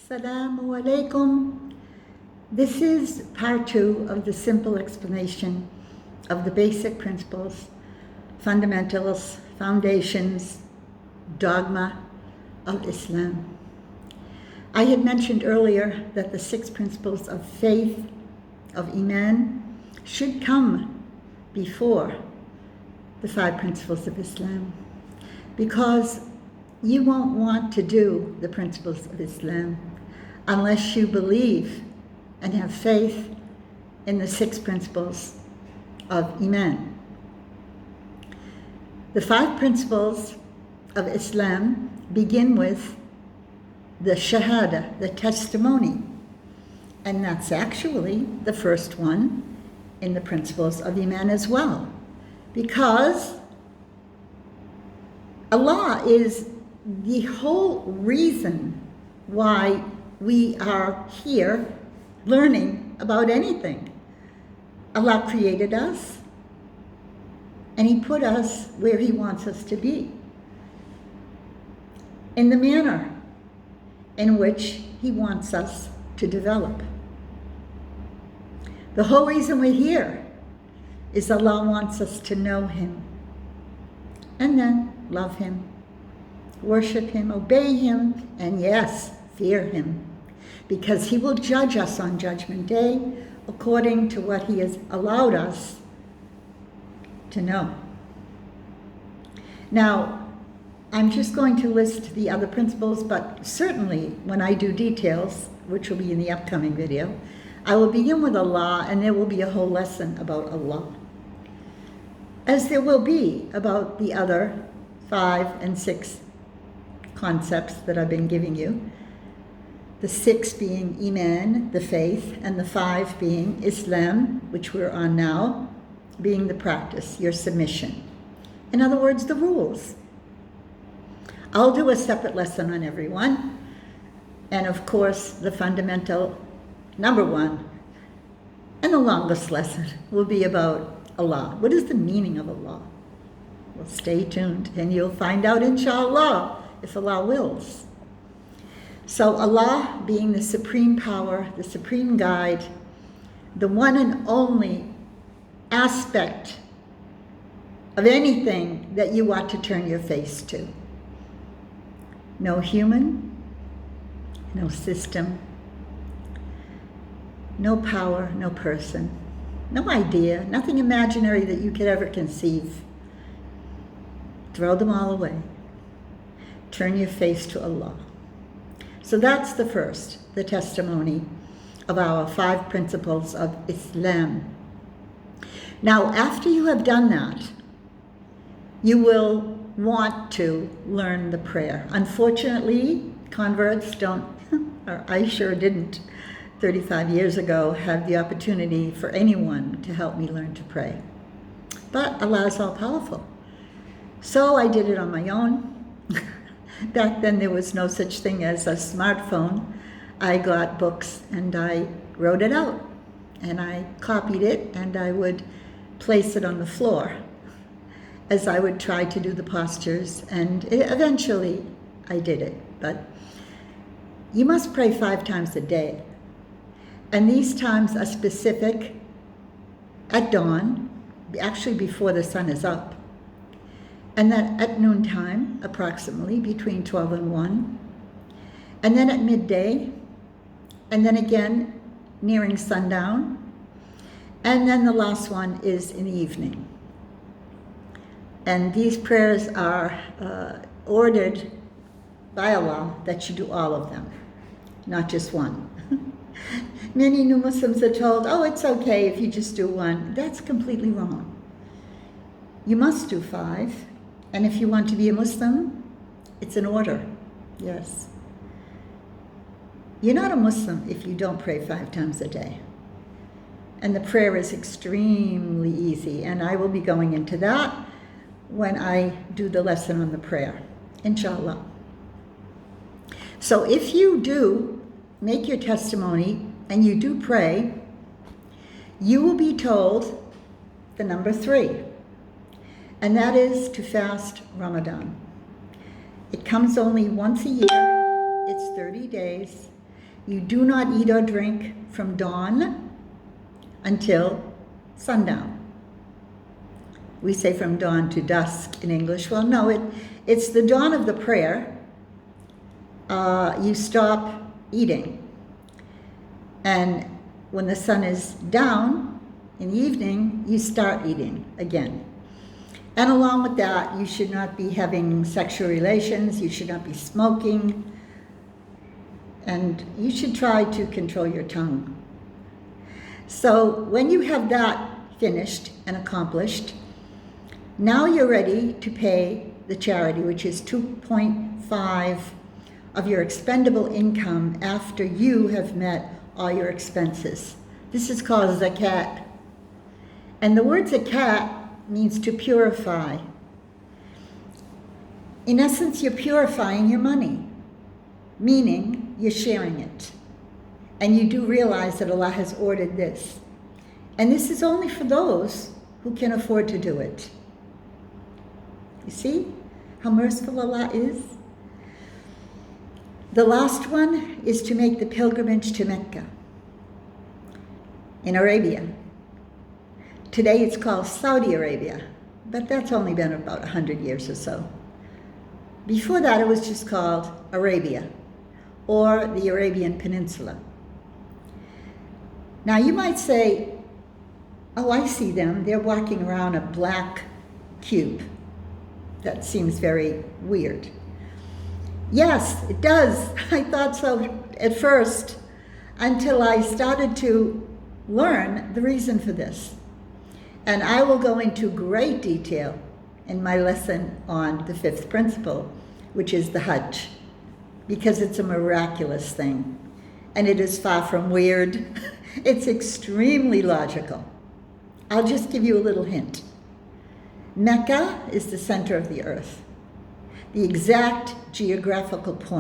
Assalamu alaikum. This is part 2 of the simple explanation of the basic principles, fundamentals, foundations, dogma of Islam. I had mentioned earlier that the 6 principles of faith, of Iman, should come before the 5 principles of Islam, because you won't want to do the principles of Islam unless you believe and have faith in the 6 principles of Iman. The 5 principles of Islam begin with the Shahada, the testimony, and that's actually the first one in the principles of Iman as well, because Allah is the whole reason why we are here learning about anything. Allah created us, and He put us where He wants us to be, in the manner in which He wants us to develop. The whole reason we're here is Allah wants us to know Him, and then love Him, worship Him, obey Him, and yes, fear Him, because He will judge us on Judgment Day according to what He has allowed us to know. Now, I'm just going to list the other principles, but certainly when I do details, which will be in the upcoming video, I will begin with Allah, and there will be a whole lesson about Allah, as there will be about the other 5 and 6 concepts that I've been giving you. The 6 being Iman, the faith, and the 5 being Islam, which we're on now, being the practice, your submission. In other words, the rules. I'll do a separate lesson on every one. And of course, the fundamental number 1, and the longest lesson, will be about Allah. What is the meaning of Allah? Well, stay tuned and you'll find out, inshallah, if Allah wills. So Allah being the supreme power, the supreme guide, the one and only aspect of anything that you ought to turn your face to. No human, no system, no power, no person, no idea, nothing imaginary that you could ever conceive. Throw them all away. Turn your face to Allah. So that's the first, the testimony of our 5 principles of Islam. Now, after you have done that, you will want to learn the prayer. Unfortunately, converts don't, or I sure didn't 35 years ago, have the opportunity for anyone to help me learn to pray. But Allah is all-powerful. So I did it on my own. Back then there was no such thing as a smartphone. I got books and I wrote it out, and I copied it, and I would place it on the floor as I would try to do the postures, and eventually I did it. But you must pray 5 times a day, and these times are specific at dawn, actually before the sun is up, and then at noontime, approximately between 12 and 1, and then at midday, and then again nearing sundown, and then the last one is in the evening. And these prayers are ordered by Allah that you do all of them, not just one. Many new Muslims are told, oh, it's okay if you just do one. That's completely wrong. You must do 5. And if you want to be a Muslim, it's an order, yes. You're not a Muslim if you don't pray 5 times a day. And the prayer is extremely easy, and I will be going into that when I do the lesson on the prayer, inshallah. So if you do make your testimony and you do pray, you will be told the number 3. And that is to fast Ramadan. It comes only once a year. It's 30 days. You do not eat or drink from dawn until sundown. We say from dawn to dusk in English. Well, no, it's the dawn of the prayer. You stop eating. And when the sun is down in the evening, you start eating again. And along with that, you should not be having sexual relations, you should not be smoking, and you should try to control your tongue. So when you have that finished and accomplished, now you're ready to pay the charity, which is 2.5 of your expendable income after you have met all your expenses. This is called zakat. And the word zakat means to purify. In essence, you're purifying your money, meaning you're sharing it. And you do realize that Allah has ordered this. And this is only for those who can afford to do it. You see how merciful Allah is? The last one is to make the pilgrimage to Mecca in Arabia. Today it's called Saudi Arabia, but that's only been about 100 years or so. Before that, it was just called Arabia, or the Arabian Peninsula. Now you might say, oh, I see them. They're walking around a black cube. That seems very weird. Yes, it does. I thought so at first, until I started to learn the reason for this. And I will go into great detail in my lesson on the fifth principle, which is the Hajj, because it's a miraculous thing. And it is far from weird. It's extremely logical. I'll just give you a little hint. Mecca is the center of the earth. The exact geographical point